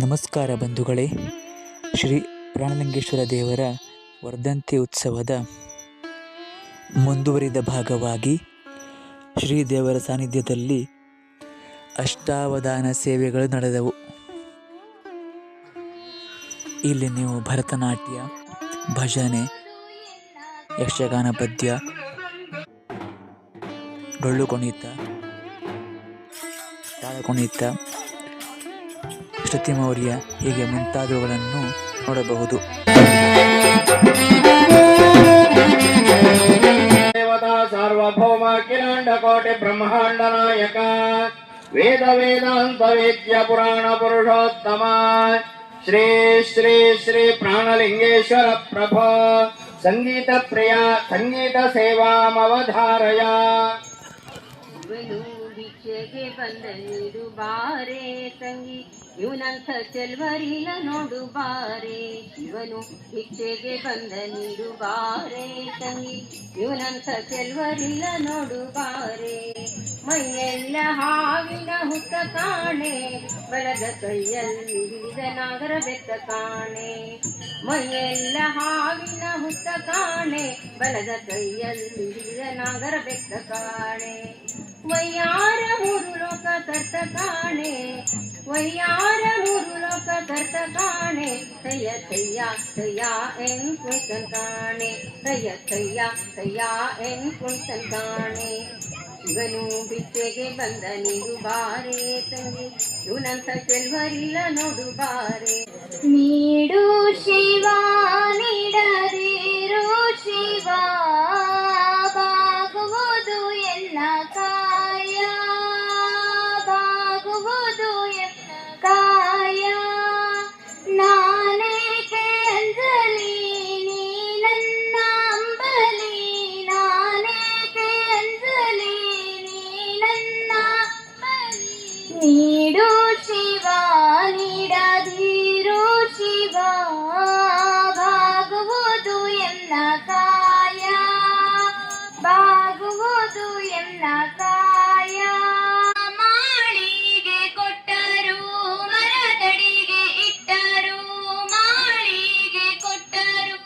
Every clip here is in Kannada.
ನಮಸ್ಕಾರ ಬಂಧುಗಳೇ. ಶ್ರೀ ಪ್ರಾಣಲಿಂಗೇಶ್ವರ ದೇವರ ವರ್ಧಂತಿ ಉತ್ಸವದ ಮುಂದುವರಿದ ಭಾಗವಾಗಿ ಶ್ರೀ ದೇವರ ಸಾನ್ನಿಧ್ಯದಲ್ಲಿ ಅಷ್ಟಾವಧಾನ ಸೇವೆಗಳು ನಡೆದವು. ಇಲ್ಲಿ ನೀವು ಭರತನಾಟ್ಯ, ಭಜನೆ, ಯಕ್ಷಗಾನ ಪದ್ಯ, ಡೊಳ್ಳು ಕುಣಿತ, ತಾಳ ಕುಣಿತ, ಶ್ರುತಿ ಮೌರ್ಯ ಹೀಗೆ ಮುಂತಾದವುಗಳನ್ನು ನೋಡಬಹುದು. ದೇವತಾ ಸಾರ್ವಭೌಮ ಕಿರಾಂಡ ಕೋಟಿ ಬ್ರಹ್ಮಾಂಡ ನಾಯಕ ವೇದ ವೇದಾಂತ ವೇದ್ಯ ಪುರಾಣ ಪುರುಷೋತ್ತಮ ಶ್ರೀ ಶ್ರೀ ಶ್ರೀ ಪ್ರಾಣಲಿಂಗೇಶ್ವರ ಪ್ರಭೋ ಸಂಗೀತ ಪ್ರಿಯ ಸಂಗೀತ ಸೇವಾಮವಧಾರಯ. ಭಿಕ್ಷೆಗೆ ಬಂದ ನೀಡು ಬಾರೆ ತಂಗಿ, ಇವನಂಥ ಚೆಲ್ವರಿಲ್ಲ ನೋಡು ಬಾರೆ. ಶಿವನು ಭಿಕ್ಷೆಗೆ ಬಂದ ನೀಡು ಬಾರೆ ತಂಗಿ, ಇವನಂಥ ಚೆಲ್ವರಿಲ್ಲ ನೋಡು ಬಾರೆ. ಮೈಯೆಲ್ಲ ಹಾವಿನ ಹುತ್ತ ಕಾಣೆ, ಬಲದ ಕೈಯಲ್ಲಿ ಹಿಡಿದ ನಾಗರ ಬೆತ್ತ ಕಾಣೆ. ಮೈಯೆಲ್ಲ ಹಾವಿನ ಹುತ್ತ ಕಾಣೆ, ಬಲದ ಕೈಯಲ್ಲಿ ಹಿಡಿದ ನಾಗರ ಬೆತ್ತ ಕಾಣೆ. ವಯ್ಯಾರ ಮೂರು ಲೋಕ ಕರ್ತ ಕಾಣೆ, ವಯ್ಯಾರ ಮೂರು ಲೋಕ ಕರ್ತ ಕಾಣೆ. ತಯ್ಯ ತಯ್ಯ ತಯ್ಯ ಎನ್ ಕುಂತನ್ ಕಾಣೆ, ತಯ್ಯ ತಯ್ಯ ತಯ್ಯ ಎನ್ ಕುಂತನ್ ಕಾಣೆ. ಶಿವನು ಭಿಕ್ಷೆಗೆ ಬಂದ ನೀಡು ಬಾರೆ ತಂಗಿ, ಇವನಂಥ ಚೆಲ್ವರಿಲ್ಲ ನೋಡು ಬಾರೆ. ನೀಡು ಶಿವ ನೀಡದಿರು ಶಿವ, ಬಾಗುವುದು ಎಲ್ಲ ಕಾಯ, ಬಾಗುವುದು ಎಲ್ಲ ಕಾಯ. ನಾನೇಕೆ ಅಂಜಲಿ ನೀ ನನ್ನ ಅಂಬಲಿ, ನಾನೇಕೆ ಅಂಜಲಿ ನೀ ನನ್ನ ಅಂಬಲಿ. ನೀಡು ಶಿವ ನೀಡದಿರು ಶಿವ, ಬಾಗುವುದು ಎಲ್ಲ ಕಾಯ, ಬಾಗುವುದು ಎಲ್ಲ ಕಾಯ. ಮಾಳಿಗೆ ಕೊಟ್ಟರು ಮರದಡಿಗೆ ಇಟ್ಟರು, ಮಾಳಿಗೆ ಕೊಟ್ಟರು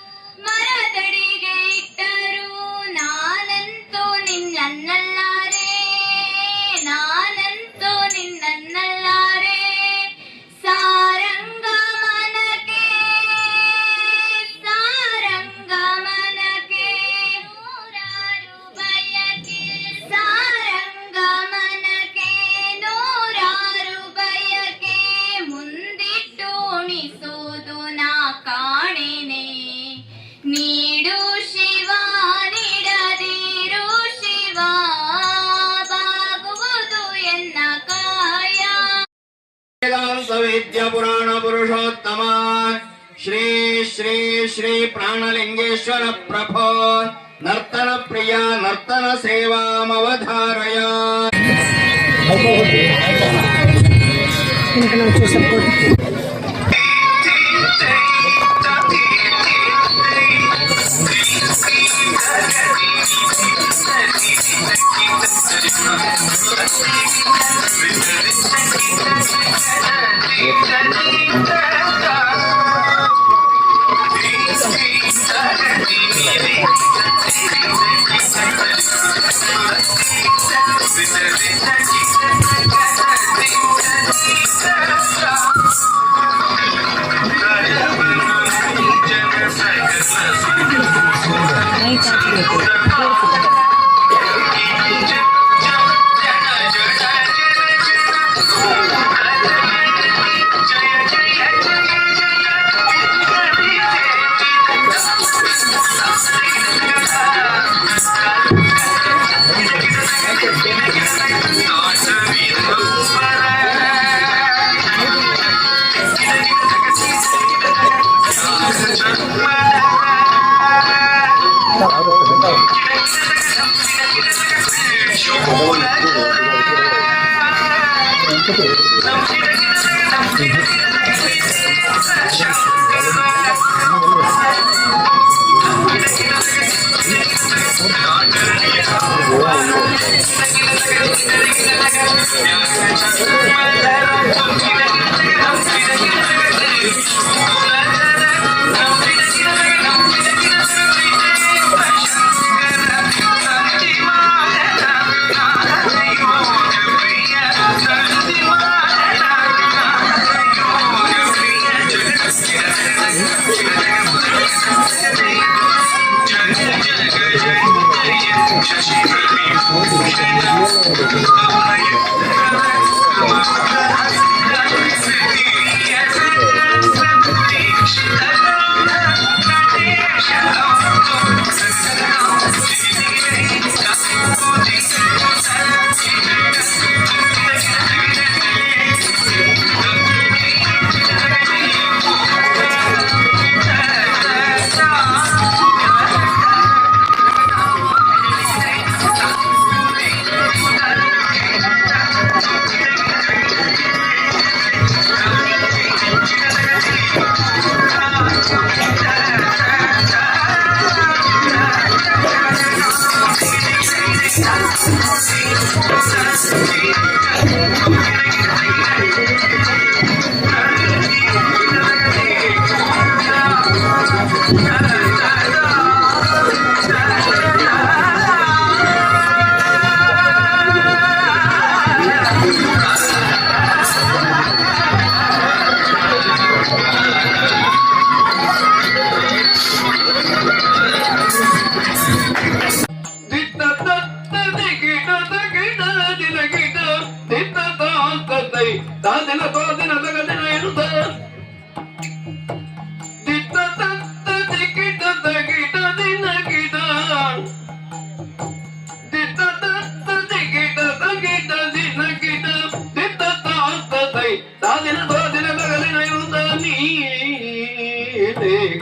ಮರದಡಿಗೆ ಇಟ್ಟರು. ನಾನಂತೂ ನಿನ್ನನ್ನಲ್ಲಾರೆ, ನಾನಂತೂ ನಿನ್ನನ್ನಲ್ಲಾರೆ. ಸಾರಂಗಮನಕ್ಕೆ ಸಾರಂಗಮನಕ್ಕೆ ನೂರಾರು ಬಯಕೆ, ಸಾರಂಗಮನಕ್ಕೆ ನೂರಾರು ಬಯಕೆ. ಮುಂದಿಟ್ಟು ಉಣಿಸುವುದು ನಾ ಕಾಣೆನೆ. ನೀಡು ಶಿವ ನೀಡದಿರು ಶಿವ, ಬಾಗುವುದು ಎನ್ನ ಕಾಯ. ವೇದಾಂತ ವೇದ್ಯ ಪುರಾಣ ಪುರುಷೋತ್ತಮ ಶ್ರೀ ಶ್ರೀ ಶ್ರೀ ಪ್ರಾಣಲಿಂಗೇಶ್ವರ ಪ್ರಭೋ ನರ್ತನ ಪ್ರಿಯ ನರ್ತನ ಸೇವಾಮವಧಾರಯ.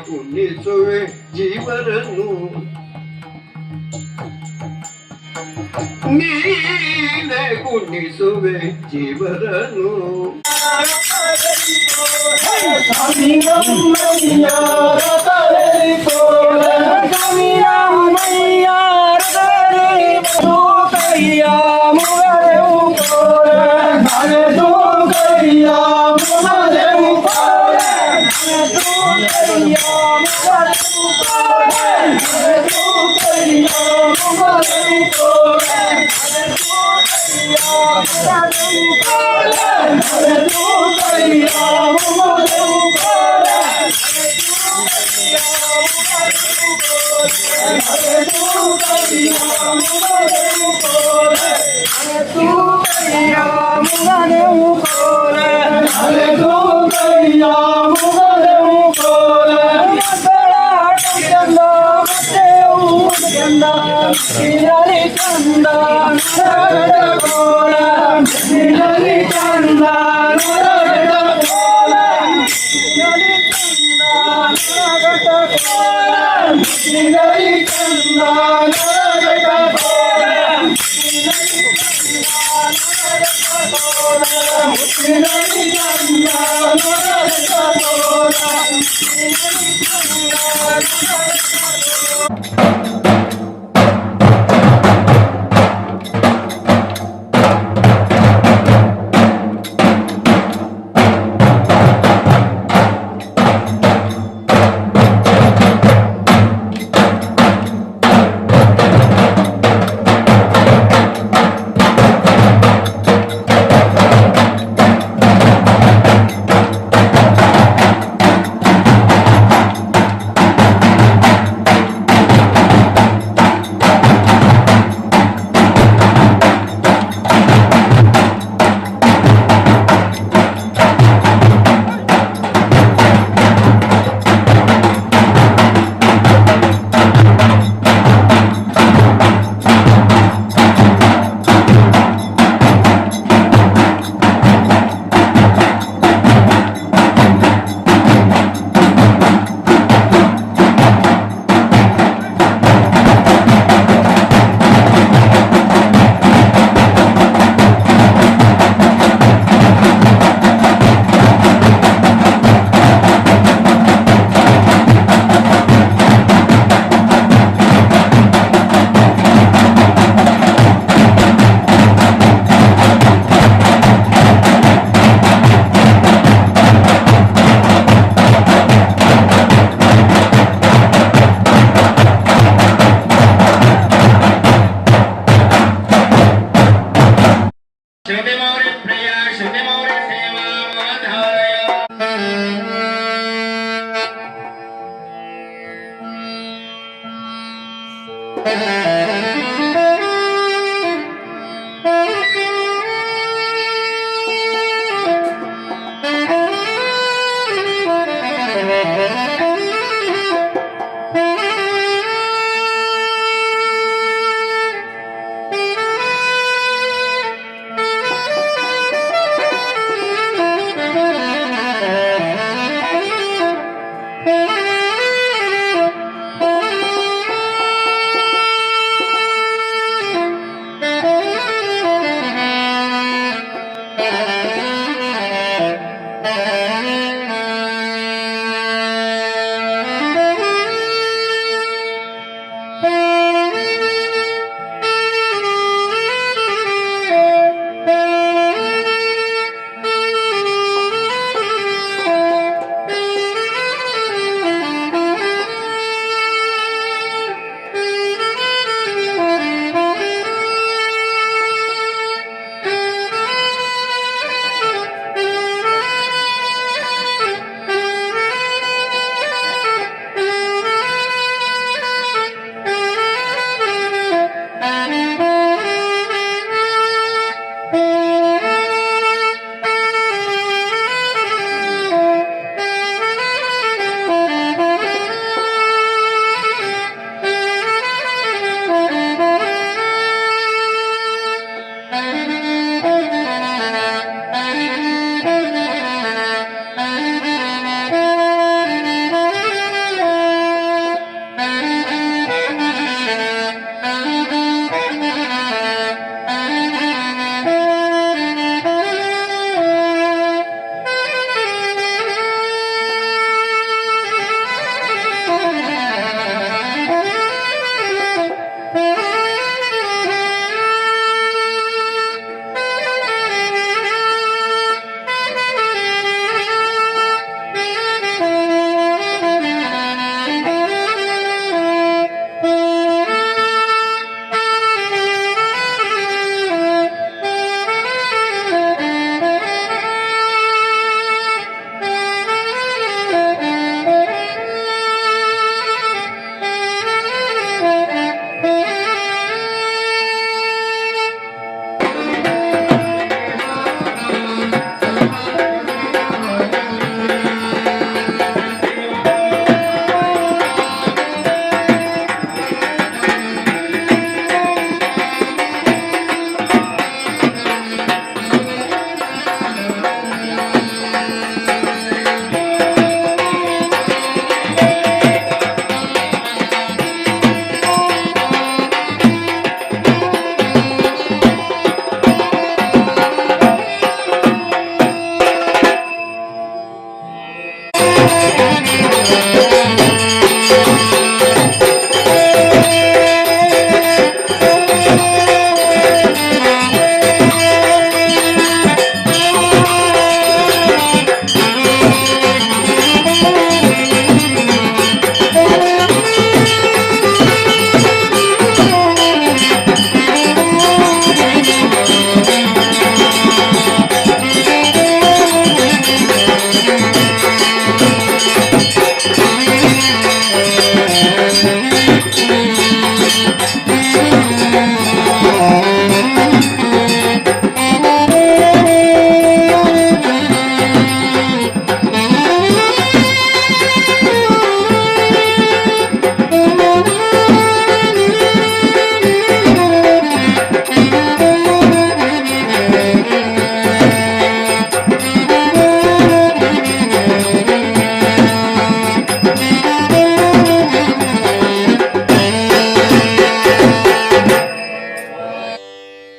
ಕುಣಿಸುವೆ ಜೀವರನ್ನು ನೀನೆ ಕುಣಿಸುವೆ ಜೀವರನ್ನು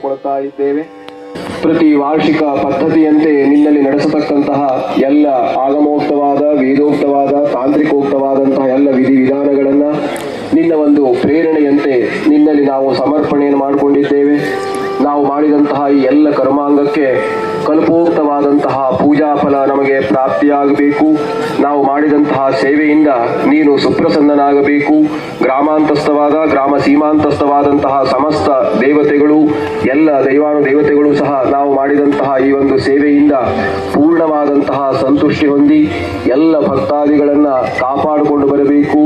ಕೊಡ್ತಾ ಇದ್ದೇವೆ. ಪ್ರತಿ ವಾರ್ಷಿಕ ಪದ್ಧತಿಯಂತೆ ನಿನ್ನಲ್ಲಿ ನಡೆಸತಕ್ಕಂತಹ ಎಲ್ಲ ಆಗಮೋಕ್ತವಾದ, ವೇದೋಕ್ತವಾದ, ತಾಂತ್ರಿಕೋಕ್ತವಾದಂತಹ ಎಲ್ಲ ವಿಧಿವಿಧಾನಗಳನ್ನ ನಿನ್ನ ಒಂದು ಪ್ರೇರಣೆಯಂತೆ ನಿನ್ನಲ್ಲಿ ನಾವು ಸಮರ್ಪಣೆಯನ್ನು ಮಾಡಿಕೊಂಡಿದ್ದೇವೆ. ನಾವು ಮಾಡಿದಂತಹ ಈ ಎಲ್ಲ ಕರ್ಮಾಂಗಕ್ಕೆ ಕಲ್ಪೋಕ್ತವಾದಂತಹ ಪೂಜಾ ಫಲ ನಮಗೆ ಪ್ರಾಪ್ತಿಯಾಗಬೇಕು. ನಾವು ಮಾಡಿದಂತಹ ಸೇವೆಯಿಂದ ನೀನು ಸುಪ್ರಸನ್ನನಾಗಬೇಕು. ಗ್ರಾಮಾಂತಸ್ಥವಾದ, ಗ್ರಾಮ ಸೀಮಾಂತಸ್ಥವಾದಂತಹ ಸಮಸ್ತ ದೇವತೆಗಳು, ಎಲ್ಲ ದೈವಾನು ದೇವತೆಗಳು ಸಹ ನಾವು ಮಾಡಿದಂತಹ ಈ ಒಂದು ಸೇವೆಯಿಂದ ಪೂರ್ಣವಾದಂತಹ ಸಂತುಷ್ಟಿ ಹೊಂದಿ ಎಲ್ಲ ಭಕ್ತಾದಿಗಳನ್ನ ಕಾಪಾಡಿಕೊಂಡು ಬರಬೇಕು.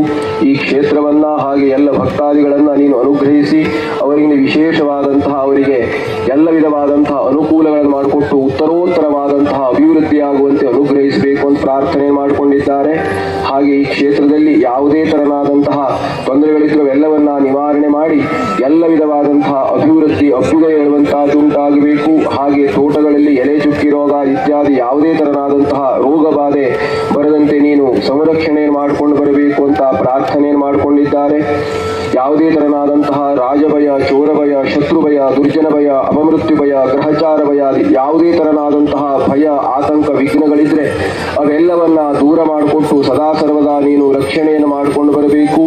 ಈ ಕ್ಷೇತ್ರವನ್ನ ಹಾಗೆ ಎಲ್ಲ ಭಕ್ತಾದಿಗಳನ್ನ ನೀನು ಅನುಗ್ರಹಿಸಿ ಅವರಿಗೆ ವಿಶೇಷವಾದಂತಹ ಅವರಿಗೆ ಎಲ್ಲ ವಿಧವಾದಂತಹ ಅನುಕೂಲಗಳನ್ನು ಮಾಡಿಕೊಟ್ಟು ಉತ್ತರೋತ್ತರವಾದಂತಹ ಅಭಿವೃದ್ಧಿಯಾಗುವಂತೆ ಅನುಗ್ರಹಿಸಬೇಕು ಅಂತ ಪ್ರಾರ್ಥನೆ ಮಾಡಿಕೊಂಡಿದ್ದಾರೆ. ಹಾಗೆ ಈ ಕ್ಷೇತ್ರದಲ್ಲಿ ಯಾವುದೇ ತರನಾದಂತಹ ತೊಂದರೆಗಳಿದ್ದರೂ ಎಲ್ಲವನ್ನ ನಿವಾರಣೆ ಮಾಡಿ ಎಲ್ಲ ವಿಧವಾದಂತಹ ಅಭಿವೃದ್ಧಿ ಅಭ್ಯುದಯ ಹೇಳುವಂತಹದ್ದು ಉಂಟಾಗಬೇಕು. ಹಾಗೆ ತೋಟಗಳಲ್ಲಿ ಎಲೆ ಚುಕ್ಕಿ ರೋಗ ಇತ್ಯಾದಿ ಯಾವುದೇ ತರನಾದಂತಹ ರೋಗ ಬಾಧೆ ಬರದಂತೆ ನೀನು ಸಂರಕ್ಷಣೆಯನ್ನು ಮಾಡಿಕೊಂಡು ಬರಬೇಕು ಅಂತ ಪ್ರಾರ್ಥನೆಯನ್ನು ಮಾಡಿಕೊಂಡಿದ್ದಾರೆ. ಯಾವುದೇ ತರನಾದಂತಹ ರಾಜಭಯ, ಚೋರಭಯ, ಶತ್ರುಭಯ, ದುರ್ಜನ ಭಯ, ಅಪಮೃತ್ಯು ಭಯ, ಗ್ರಹಚಾರ ಭಯ, ಯಾವುದೇ ತರನಾದಂತಹ ಭಯ, ಆತಂಕ, ವಿಘ್ನಗಳಿದ್ರೆ ಅವೆಲ್ಲವನ್ನ ದೂರ ಮಾಡಿಕೊಟ್ಟು ಸದಾ ಸರ್ವದಾ ನೀನು ರಕ್ಷಣೆಯನ್ನು ಮಾಡಿಕೊಂಡು ಬರಬೇಕು.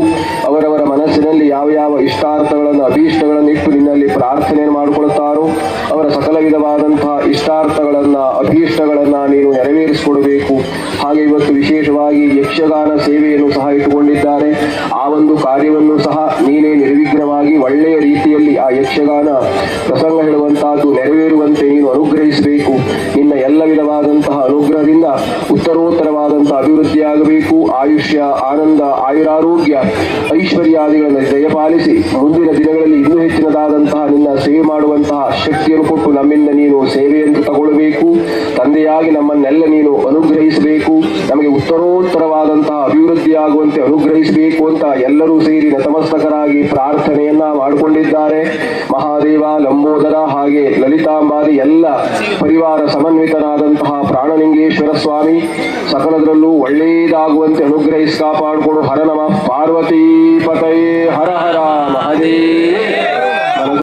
ಅವರವರ ಮನಸ್ಸಿನಲ್ಲಿ ಯಾವ ಯಾವ ಇಷ್ಟಾರ್ಥಗಳನ್ನು, ಅಭೀಷ್ಟಗಳನ್ನು ಇಟ್ಟು ನಿನ್ನಲ್ಲಿ ಪ್ರಾರ್ಥನೆಯನ್ನು ಮಾಡಿಕೊಳ್ತಾರೋ ಅವರ ಸಕಲ ವಿಧವಾದಂತಹ ಇಷ್ಟಾರ್ಥಗಳನ್ನ, ಅಭೀಷ್ಟಗಳನ್ನ ನೀನು ನೆರವೇರಿಸಿಕೊಡಬೇಕು. ಹಾಗೆ ಇವತ್ತು ವಿಶೇಷವಾಗಿ ಯಕ್ಷಗಾನ ಸೇವೆಯನ್ನು ಸಹ ಇಟ್ಟುಕೊಂಡಿದ್ದಾರೆ. ಆ ಒಂದು ಕಾರ್ಯವನ್ನು ಸಹ ನೀನೇ ನಿರ್ವಿಘ್ನವಾಗಿ ಒಳ್ಳೆಯ ರೀತಿಯಲ್ಲಿ ಆ ಯಕ್ಷಗಾನ ಪ್ರಸಂಗ ಹೇಳುವಂತಹದ್ದು ನೆರವೇರುವಂತೆ ನೀನು ಅನುಗ್ರಹಿಸಬೇಕು. ನಿನ್ನ ಎಲ್ಲ ವಿಧವಾದಂತಹ ಅನುಗ್ರಹದಿಂದ ಉತ್ತರೋತ್ತರವಾದಂತಹ ಅಭಿವೃದ್ಧಿಯಾಗಬೇಕು. ಆಯುಷ್ಯ, ಆನಂದ, ಆಯುರಾರೋಗ್ಯ, ಐಶ್ವರ್ಯಾದಿಗಳನ್ನು ದಯಪಾಲಿಸಿ ಮುಂದಿನ ದಿನಗಳಲ್ಲಿ ಇನ್ನೂ ಹೆಚ್ಚಿನದಾದಂತಹ ನಿನ್ನ ಸೇವೆ ಮಾಡುವಂತಹ ಶಕ್ತಿಯನ್ನು ಕೊಟ್ಟು ನಮ್ಮಿಂದ ನೀನು ಸೇವೆಯನ್ನು ತಗೊಳ್ಳಬೇಕು. ತಂದೆಯಾಗಿ ನಮ್ಮನ್ನೆಲ್ಲ ನೀನು ಅನುಗ್ರಹಿಸಬೇಕು. ನಮಗೆ ಉತ್ತರೋತ್ತರವಾದಂತಹ ಅಭಿವೃದ್ಧಿಯಾಗುವಂತೆ ಅನುಗ್ರಹಿಸಬೇಕು ಅಂತ ಎಲ್ಲರೂ ಸೇರಿ ನತಮಸ್ತಕರಾಗಿ ಪ್ರಾರ್ಥನೆಯನ್ನ ಮಾಡಿಕೊಂಡಿದ್ದಾರೆ. ಮಹಾದೇವ, ಲಂಬೋದರ ಹಾಗೆ ಲಲಿತಾಂಬಾದಿ ಎಲ್ಲ ಪರಿವಾರ ಸಮನ್ವಿತನಾದಂತಹ ಪ್ರಾಣಲಿಂಗೇಶ್ವರ ಸ್ವಾಮಿ ಸಕಲದರಲ್ಲೂ ಒಳ್ಳೆಯದಾಗುವಂತೆ ಅನುಗ್ರಹಿಸಿ ಕಾಪಾಡಿಕೊಂಡು ಹರ ನಮಃ ಪಾರ್ವತೀ